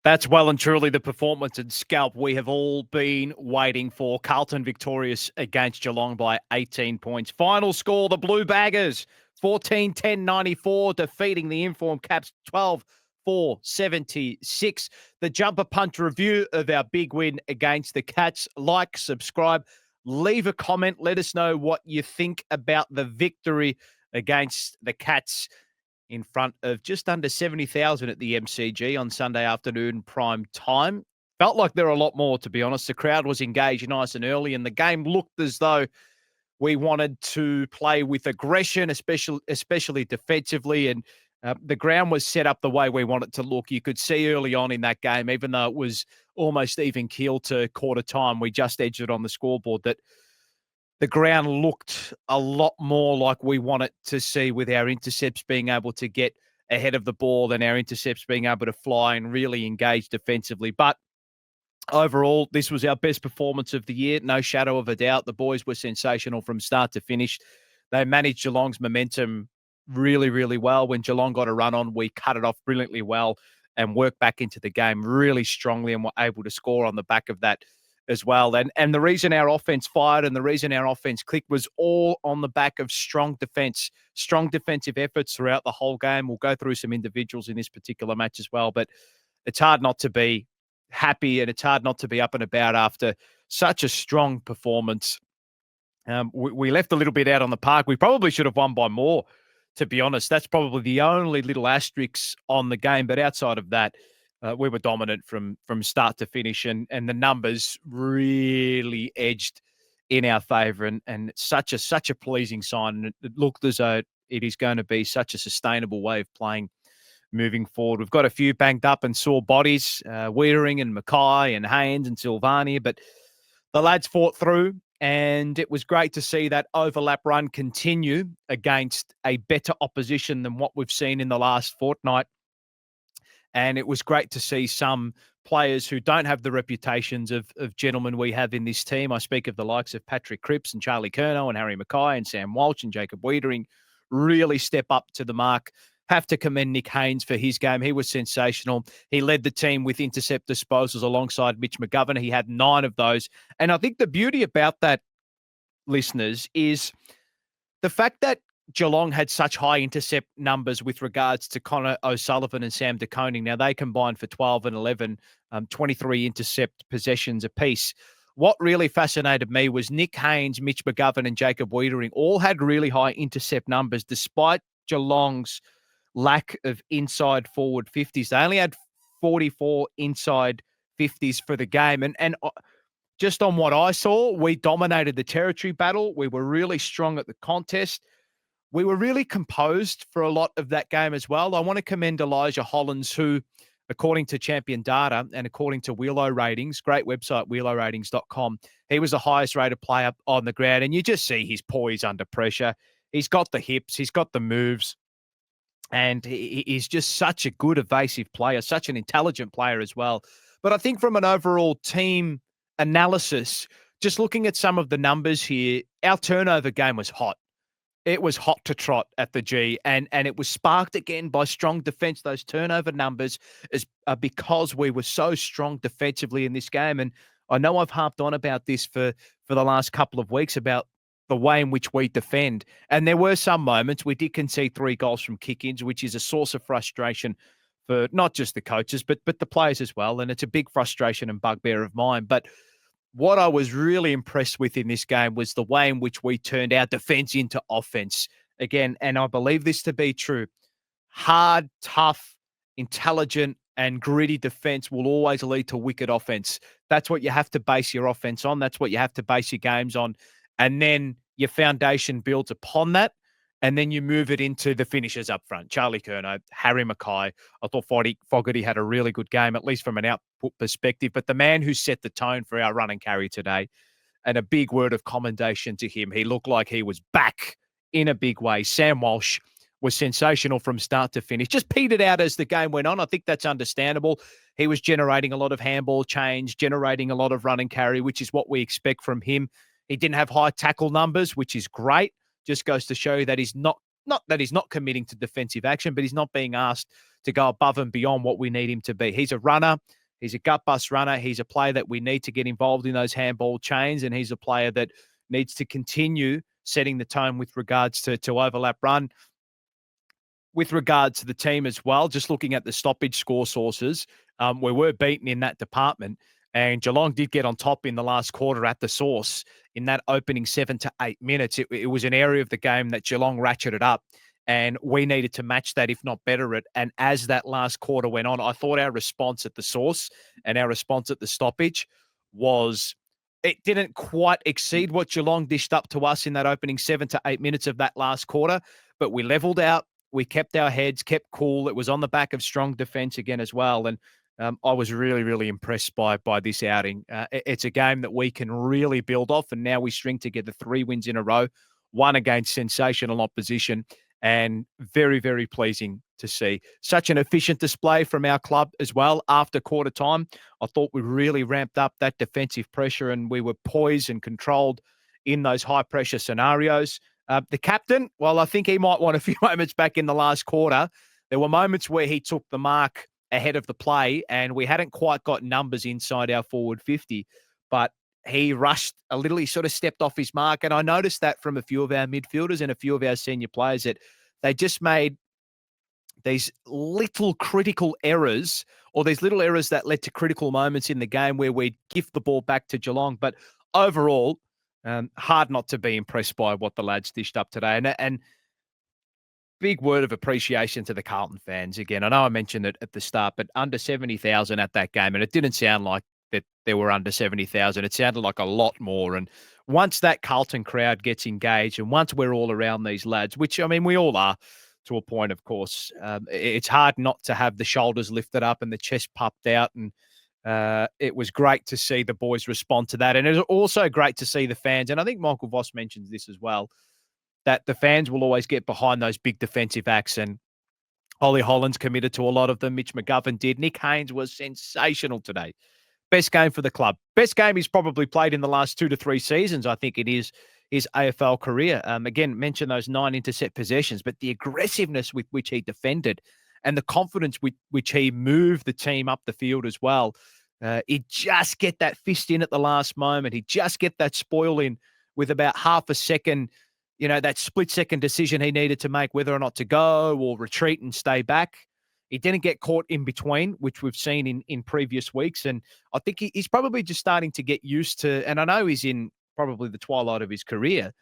That's well and truly the performance and scalp we have all been waiting for. Carlton victorious against Geelong by 18 points. Final score, the Blue Baggers, 14-10-94, defeating the informed Caps 12-4-76. The Jumper Punch review of our big win against the Cats. Like, subscribe, leave a comment. Let us know what you think about the victory against the Cats in front of just under 70,000 at the MCG on Sunday afternoon prime time. Felt like there were a lot more, to be honest. The crowd was engaged nice and early, and the game looked as though we wanted to play with aggression, especially defensively, and the ground was set up the way we want it to look. You could see early on in that game, even though it was almost even keel to quarter time, we just edged it on the scoreboard, that the ground looked a lot more like we want it to see, with our intercepts being able to get ahead of the ball and our intercepts being able to fly and really engage defensively. But overall, this was our best performance of the year, no shadow of a doubt. The boys were sensational from start to finish. They managed Geelong's momentum really, really well. When Geelong got a run on, we cut it off brilliantly well and worked back into the game really strongly, and were able to score on the back of that as well. And the reason our offense fired and the reason our offense clicked was all on the back of strong defense, strong defensive efforts throughout the whole game. We'll go through some individuals in this particular match as well, but it's hard not to be happy and it's hard not to be up and about after such a strong performance. We left a little bit out on the park. We probably should have won by more, to be honest. That's probably the only little asterisk on the game, but outside of that, we were dominant from start to finish, and the numbers really edged in our favour, and it's such a pleasing sign. And it looked as though it is going to be such a sustainable way of playing moving forward. We've got a few banged up and sore bodies, Wiedering and Mackay and Haynes and Silvani, but the lads fought through, and it was great to see that overlap run continue against a better opposition than what we've seen in the last fortnight. And it was great to see some players who don't have the reputations of gentlemen we have in this team. I speak of the likes of Patrick Cripps and Charlie Curnow and Harry Mackay and Sam Walsh and Jacob Wiedering really step up to the mark. Have to commend Nick Haynes for his game. He was sensational. He led the team with intercept disposals alongside Mitch McGovern. He had 9 of those. And I think the beauty about that, listeners, is the fact that Geelong had such high intercept numbers with regards to Connor O'Sullivan and Sam De Koning. Now, they combined for 12 and 11, 23 intercept possessions apiece. What really fascinated me was Nick Haynes, Mitch McGovern, and Jacob Wiedering all had really high intercept numbers, despite Geelong's lack of inside forward 50s. They only had 44 inside 50s for the game. And just on what I saw, we dominated the territory battle. We were really strong at the contest. We were really composed for a lot of that game as well. I want to commend Elijah Hollins, who, according to Champion Data and according to Wheelo Ratings, great website, wheeloratings.com, he was the highest rated player on the ground. And you just see his poise under pressure. He's got the hips, he's got the moves, and he's just such a good evasive player, such an intelligent player as well. But I think from an overall team analysis, just looking at some of the numbers here, our turnover game was hot. It was hot to trot at the G, and it was sparked again by strong defense. Those turnover numbers is because we were so strong defensively in this game. And I know I've harped on about this for the last couple of weeks about the way in which we defend. And there were some moments we did concede 3 goals from kick-ins, which is a source of frustration for not just the coaches, but the players as well. And it's a big frustration and bugbear of mine. But what I was really impressed with in this game was the way in which we turned our defense into offense again. And I believe this to be true. Hard, tough, intelligent, and gritty defense will always lead to wicked offense. That's what you have to base your offense on. That's what you have to base your games on. And then your foundation builds upon that. And then you move it into the finishers up front. Charlie Curnow, Harry Mackay. I thought Fogarty had a really good game, at least from an output perspective. But the man who set the tone for our run and carry today, and a big word of commendation to him. He looked like he was back in a big way. Sam Walsh was sensational from start to finish. Just petered out as the game went on. I think that's understandable. He was generating a lot of handball change, generating a lot of run and carry, which is what we expect from him. He didn't have high tackle numbers, which is great. Just goes to show you that he's not not that he's not committing to defensive action, but he's not being asked to go above and beyond what we need him to be. He's a runner. He's a gut bust runner. He's a player that we need to get involved in those handball chains, and he's a player that needs to continue setting the tone with regards to overlap run. With regards to the team as well, just looking at the stoppage score sources, we were beaten in that department, and Geelong did get on top in the last quarter at the source in that opening 7 to 8 minutes. It was an area of the game that Geelong ratcheted up, and we needed to match that, if not better it. And as that last quarter went on, I thought our response at the source and our response at the stoppage was it didn't quite exceed what Geelong dished up to us in that opening 7 to 8 minutes of that last quarter, but we leveled out. We kept our heads, kept cool. It was on the back of strong defense again as well. And I was really, really impressed by this outing. It's a game that we can really build off, and now we string together 3 wins in a row, one against sensational opposition, and very, very pleasing to see. Such an efficient display from our club as well after quarter time. I thought we really ramped up that defensive pressure, and we were poised and controlled in those high-pressure scenarios. The captain, well, I think he might want a few moments back in the last quarter. There were moments where he took the mark ahead of the play, and we hadn't quite got numbers inside our forward 50, but he rushed a little. He sort of stepped off his mark, and I noticed that from a few of our midfielders and a few of our senior players that they just made these little critical errors, or these little errors that led to critical moments in the game where we'd gift the ball back to Geelong. But overall, hard not to be impressed by what the lads dished up today. And big word of appreciation to the Carlton fans. Again, I know I mentioned it at the start, but under 70,000 at that game, and it didn't sound like that there were under 70,000. It sounded like a lot more. And once that Carlton crowd gets engaged, and once we're all around these lads, which, I mean, we all are to a point, of course, it's hard not to have the shoulders lifted up and the chest puffed out. And it was great to see the boys respond to that. And it was also great to see the fans, and I think Michael Voss mentions this as well, that the fans will always get behind those big defensive acts. And Ollie Holland's committed to a lot of them. Mitch McGovern did. Nick Haynes was sensational today. Best game for the club. Best game he's probably played in the last 2 to 3 seasons. I think it is his AFL career. Again, mention those 9 intercept possessions, but the aggressiveness with which he defended and the confidence with which he moved the team up the field as well. He'd just get that fist in at the last moment. He'd just get that spoil in with about half a second, that split-second decision he needed to make whether or not to go or retreat and stay back. He didn't get caught in between, which we've seen in previous weeks. And I think he's probably just starting to get used to, and I know he's in probably the twilight of his career.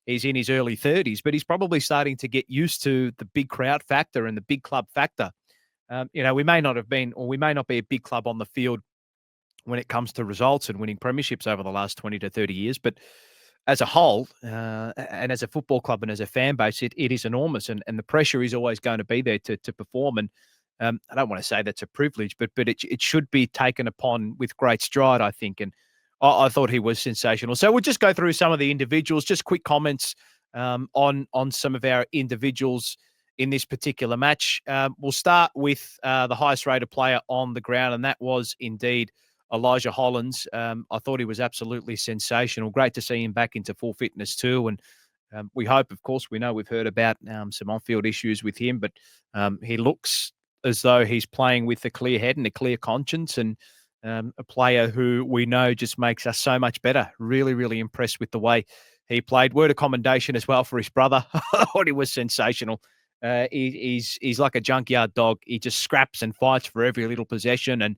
He's in his early 30s, but he's probably starting to get used to the big crowd factor and the big club factor. We may not have been, or we may not be a big club on the field when it comes to results and winning premierships over the last 20 to 30 years, but as a whole, and as a football club and as a fan base, it is enormous, and the pressure is always going to be there to perform. And I don't want to say that's a privilege, but it should be taken upon with great stride, I think. And I thought he was sensational. So we'll just go through some of the individuals, just quick comments on some of our individuals in this particular match. We'll start with the highest rated player on the ground, and that was indeed Elijah Hollands. I thought he was absolutely sensational. Great to see him back into full fitness too. And we hope, of course, we know we've heard about some on-field issues with him, but he looks as though he's playing with a clear head and a clear conscience, and a player who we know just makes us so much better. Really, really impressed with the way he played. Word of commendation as well for his brother. I thought he was sensational. He's like a junkyard dog. He just scraps and fights for every little possession, and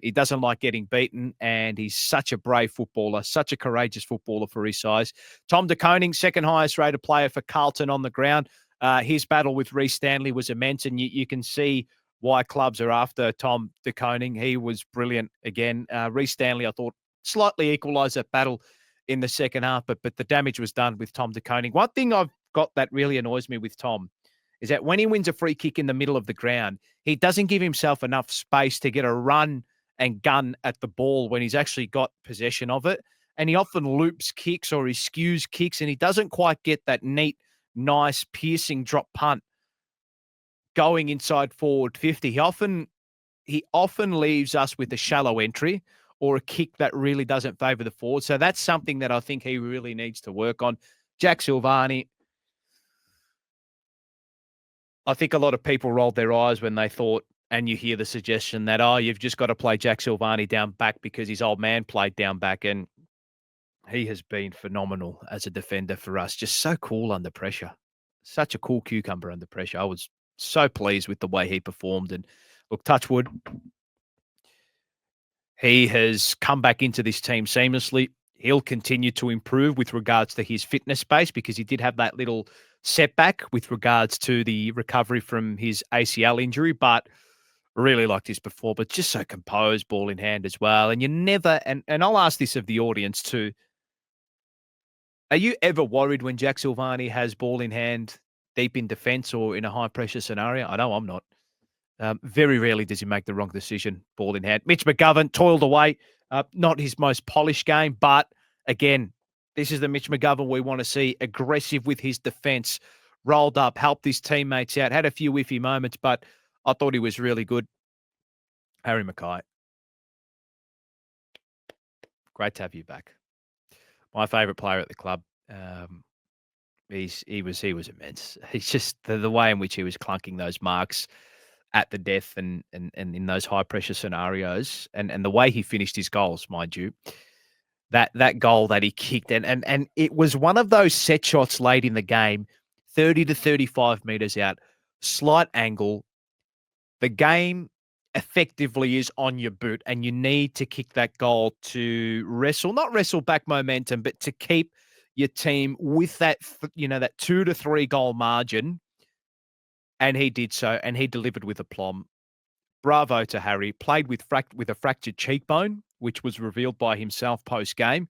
he doesn't like getting beaten, and he's such a brave footballer, such a courageous footballer for his size. Tom De Koning, second highest rated player for Carlton on the ground. His battle with Reece Stanley was immense, and you can see why clubs are after Tom De Koning. He was brilliant again. Reece Stanley, I thought, slightly equalised that battle in the second half, but the damage was done with Tom De Koning. One thing I've got that really annoys me with Tom is that when he wins a free kick in the middle of the ground, he doesn't give himself enough space to get a run and gun at the ball when he's actually got possession of it. And he often loops kicks or he skews kicks, and he doesn't quite get that neat, nice, piercing drop punt going inside forward 50. He often leaves us with a shallow entry or a kick that really doesn't favour the forward. So that's something that I think he really needs to work on. Jack Silvani, I think a lot of people rolled their eyes when they thought, and you hear the suggestion that, oh, you've just got to play Jack Silvani down back because his old man played down back. And he has been phenomenal as a defender for us. Just so cool under pressure. Such a cool cucumber under pressure. I was so pleased with the way he performed. And look, touch wood, he has come back into this team seamlessly. He'll continue to improve with regards to his fitness space because he did have that little setback with regards to the recovery from his ACL injury, but really liked his performance. Just so composed, ball in hand as well. And you never, and I'll ask this of the audience too. Are you ever worried when Jack Silvani has ball in hand deep in defence or in a high pressure scenario? I know I'm not. Very rarely does he make the wrong decision, ball in hand. Mitch McGovern toiled away. Not his most polished game, but again, this is the Mitch McGovern we want to see. Aggressive with his defence, rolled up, helped his teammates out, had a few iffy moments, but I thought he was really good. Harry Mackay, great to have you back. My favourite player at the club. He was immense. He's just the way in which he was clunking those marks at the death and in those high pressure scenarios and the way he finished his goals, mind you. That goal that he kicked and it was one of those set shots late in the game, 30 to 35 meters out, slight angle. The game effectively is on your boot and you need to kick that goal to not wrestle back momentum, but to keep your team with that, that 2 to 3 goal margin. And he did so, and he delivered with aplomb. Bravo to Harry. Played with a fractured cheekbone, which was revealed by himself post-game.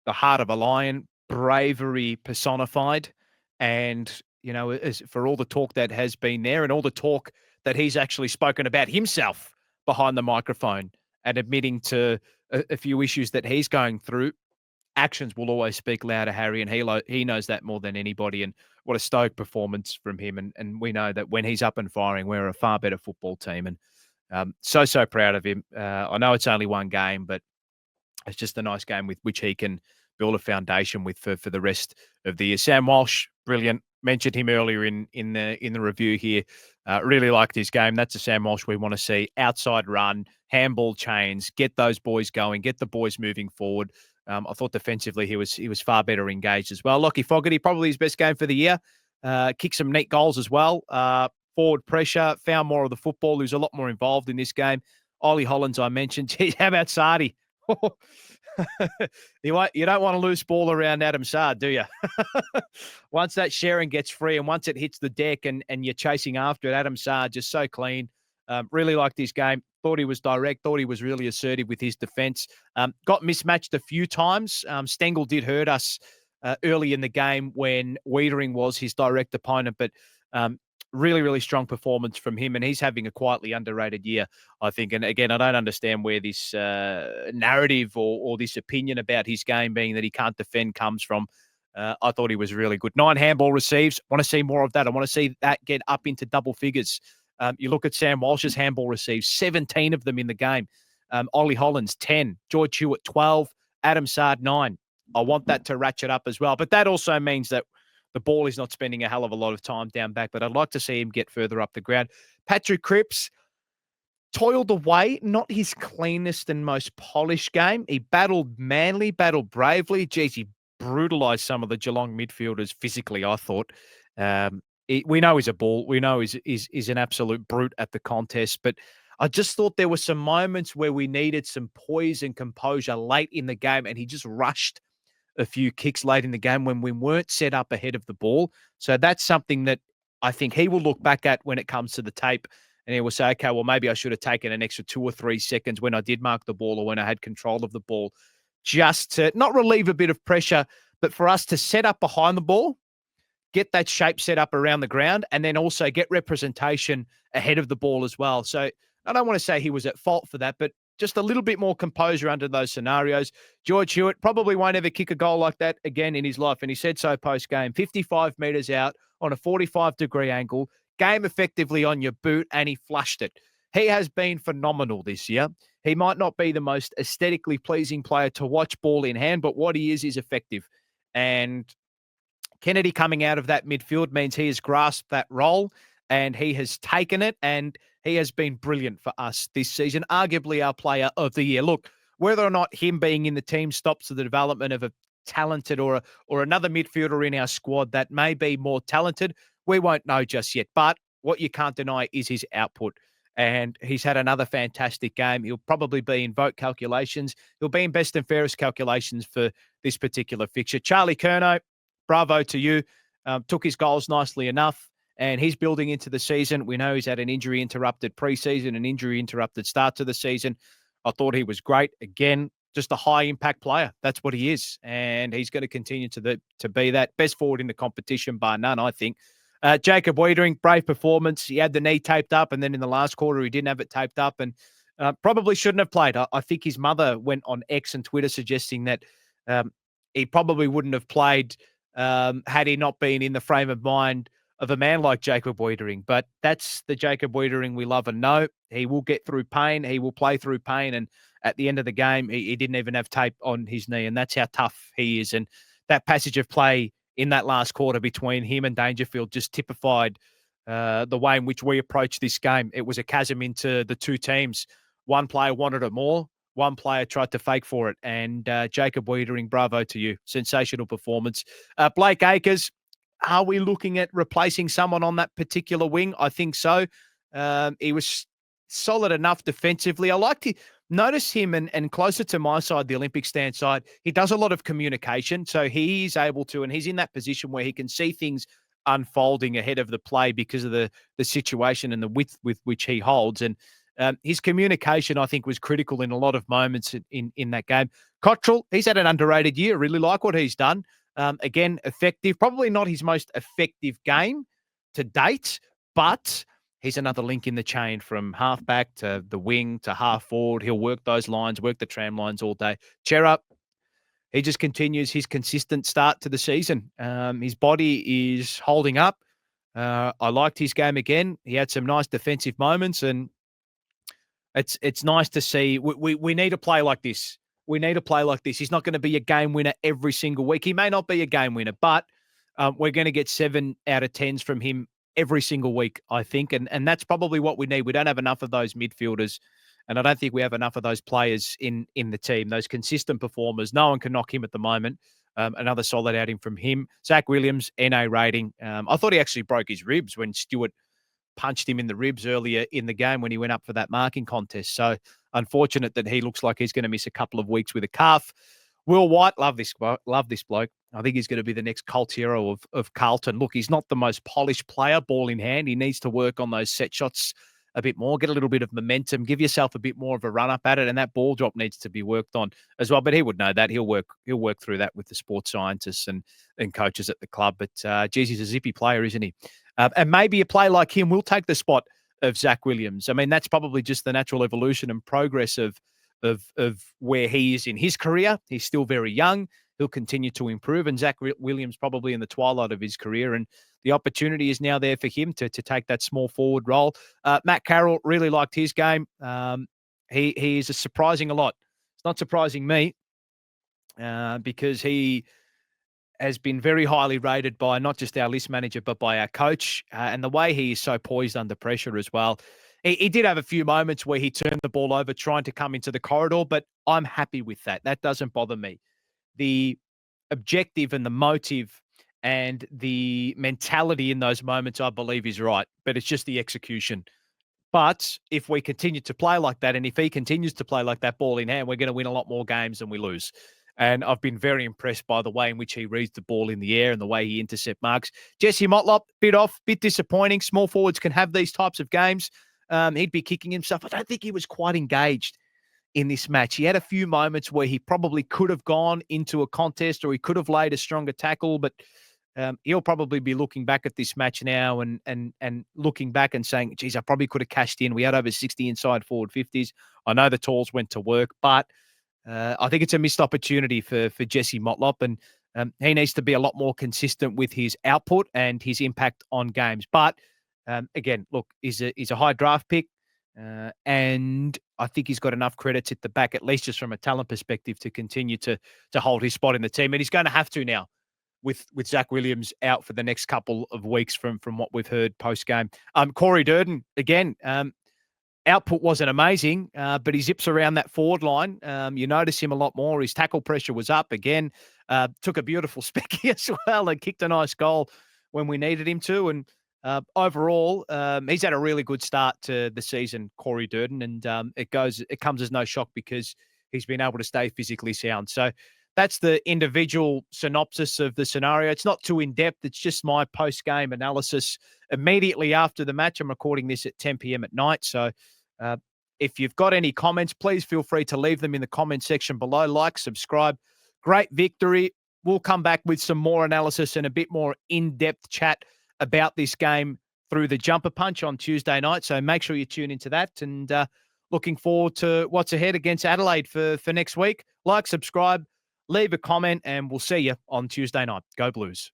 The heart of a lion, bravery personified. And, as for all the talk that has been there and all the talk that he's actually spoken about himself behind the microphone and admitting to a few issues that he's going through, actions will always speak louder, Harry, and he knows that more than anybody. And what a stoic performance from him. And we know that when he's up and firing, we're a far better football team. And so proud of him. I know it's only one game, but it's just a nice game with which he can build a foundation with for the rest of the year. Sam Walsh, brilliant. Mentioned him earlier in the review here. Really liked his game. That's a Sam Walsh we want to see. Outside run, handball chains, get those boys going, get the boys moving forward. I thought defensively he was far better engaged as well. Lockie Fogarty, probably his best game for the year. Kicked some neat goals as well. Forward pressure, found more of the football. Who's a lot more involved in this game. Ollie Hollands, I mentioned. Gee, how about Sardi? You don't want to lose ball around Adam Saad, do you? Once that sharing gets free and once it hits the deck and you're chasing after it, Adam Saad just so clean. Really liked his game. Thought he was direct. Thought he was really assertive with his defence. Got mismatched a few times. Stengel did hurt us early in the game when Wiedering was his direct opponent, but really, really strong performance from him, and he's having a quietly underrated year, I think. And again, I don't understand where this narrative or this opinion about his game being that he can't defend comes from. I thought he was really good. 9 handball receives. Want to see more of that. I want to see that get up into double figures. You look at Sam Walsh's handball receives, 17 of them in the game. Ollie Hollands, 10. George Hewitt, 12. Adam Saad, 9. I want that to ratchet up as well. But that also means that the ball is not spending a hell of a lot of time down back, but I'd like to see him get further up the ground. Patrick Cripps toiled away, not his cleanest and most polished game. He battled manly, battled bravely. Geez, he brutalised some of the Geelong midfielders physically, I thought. We know he's a ball. We know he's an absolute brute at the contest, but I just thought there were some moments where we needed some poise and composure late in the game, and he just rushed a few kicks late in the game when we weren't set up ahead of the ball. So that's something that I think he will look back at when it comes to the tape, and he will say, okay, well, maybe I should have taken an extra 2 or 3 seconds when I did mark the ball or when I had control of the ball, just to not relieve a bit of pressure, but for us to set up behind the ball, get that shape set up around the ground, and then also get representation ahead of the ball as well. So I don't want to say he was at fault for that, but just a little bit more composure under those scenarios. George Hewitt probably won't ever kick a goal like that again in his life, and he said so post-game. 55 metres out on a 45-degree angle, game effectively on your boot, and he flushed it. He has been phenomenal this year. He might not be the most aesthetically pleasing player to watch ball in hand, but what he is effective. And Kennedy coming out of that midfield means he has grasped that role and he has taken it, and he has been brilliant for us this season, arguably our player of the year. Look, whether or not him being in the team stops the development of a talented or another midfielder in our squad that may be more talented, we won't know just yet. But what you can't deny is his output. And he's had another fantastic game. He'll probably be in vote calculations. He'll be in best and fairest calculations for this particular fixture. Charlie Curnow, bravo to you. Took his goals nicely enough, and he's building into the season. We know he's had an injury-interrupted preseason, an injury-interrupted start to the season. I thought he was great. Again, just a high-impact player. That's what he is, and he's going to continue to be that. Best forward in the competition, bar none, I think. Jacob Wiedering, brave performance. He had the knee taped up, and then in the last quarter, he didn't have it taped up, and probably shouldn't have played. I think his mother went on X and Twitter suggesting that he probably wouldn't have played had he not been in the frame of mind of a man like Jacob Wiedering. But that's the Jacob Wiedering we love and know. He will get through pain. He will play through pain. And at the end of the game, he didn't even have tape on his knee. And that's how tough he is. And that passage of play in that last quarter between him and Dangerfield just typified the way in which we approached this game. It was a chasm into the two teams. One player wanted it more. One player tried to fake for it. And Jacob Wiedering, bravo to you. Sensational performance. Blake Acres, are we looking at replacing someone on that particular wing? I think so. He was solid enough defensively. I like to notice him and closer to my side, the Olympic stand side, he does a lot of communication. So he's able to, and he's in that position where he can see things unfolding ahead of the play because of the situation and the width with which he holds. And his communication, I think, was critical in a lot of moments in that game. Cottrell, he's had an underrated year. Really like what he's done. Again, effective. Probably not his most effective game to date, but he's another link in the chain from halfback to the wing to half forward. He'll work those lines, work the tram lines all day. Cherub, he just continues his consistent start to the season. His body is holding up. I liked his game again. He had some nice defensive moments, and it's nice to see. We need a play like this. We need a play like this. He's not going to be a game winner every single week. He may not be a game winner, but we're going to get 7 out of 10s from him every single week, I think. And that's probably what we need. We don't have enough of those midfielders, and I don't think we have enough of those players in the team, those consistent performers. No one can knock him at the moment. Another solid outing from him. Zach Williams, NA rating. I thought he actually broke his ribs when Stewart punched him in the ribs earlier in the game when he went up for that marking contest. So unfortunate that he looks like he's going to miss a couple of weeks with a calf. Will White, love this bloke. I think he's going to be the next cult hero of Carlton. Look, he's not the most polished player, ball in hand. He needs to work on those set shots a bit more, get a little bit of momentum, give yourself a bit more of a run up at it, and that ball drop needs to be worked on as well. But he would know that. He'll work through that with the sports scientists and coaches at the club. But geez, he's a zippy player, isn't he? And maybe a player like him will take the spot of Zach Williams. I mean, that's probably just the natural evolution and progress of where he is in his career. He's still very young. He'll continue to improve. And Zach Williams probably in the twilight of his career. And the opportunity is now there for him to take that small forward role. Matt Carroll, really liked his game. He is surprising a lot. It's not surprising me because he has been very highly rated by not just our list manager, but by our coach. And the way he is so poised under pressure as well. He did have a few moments where he turned the ball over trying to come into the corridor, but I'm happy with that. That doesn't bother me. The objective and the motive and the mentality in those moments, I believe, is right, but it's just the execution. But if we continue to play like that, and if he continues to play like that ball in hand, we're going to win a lot more games than we lose. And I've been very impressed by the way in which he reads the ball in the air and the way he intercept marks. Jesse Motlop, bit off, bit disappointing. Small forwards can have these types of games. He'd be kicking himself. I don't think he was quite engaged in this match. He had a few moments where he probably could have gone into a contest or he could have laid a stronger tackle, but he'll probably be looking back at this match now and looking back and saying, geez, I probably could have cashed in. We had over 60 inside forward 50s. I know the talls went to work, but I think it's a missed opportunity for Jesse Motlop, and he needs to be a lot more consistent with his output and his impact on games. But again, look, he's a high draft pick, and I think he's got enough credits at the back, at least just from a talent perspective, to continue to hold his spot in the team. And he's going to have to now. with Zach Williams out for the next couple of weeks from what we've heard post game. Corey Durden again. Output wasn't amazing, but he zips around that forward line. You notice him a lot more. His tackle pressure was up again. Took a beautiful specky as well and kicked a nice goal when we needed him to. And overall, he's had a really good start to the season, Corey Durden, and it comes as no shock because he's been able to stay physically sound. So that's the individual synopsis of the scenario. It's not too in-depth. It's just my post-game analysis immediately after the match. I'm recording this at 10 p.m. at night. So if you've got any comments, please feel free to leave them in the comment section below. Like, subscribe. Great victory. We'll come back with some more analysis and a bit more in-depth chat about this game through the Jumper Punch on Tuesday night. So make sure you tune into that, and looking forward to what's ahead against Adelaide for next week. Like, subscribe, leave a comment, and we'll see you on Tuesday night. Go Blues.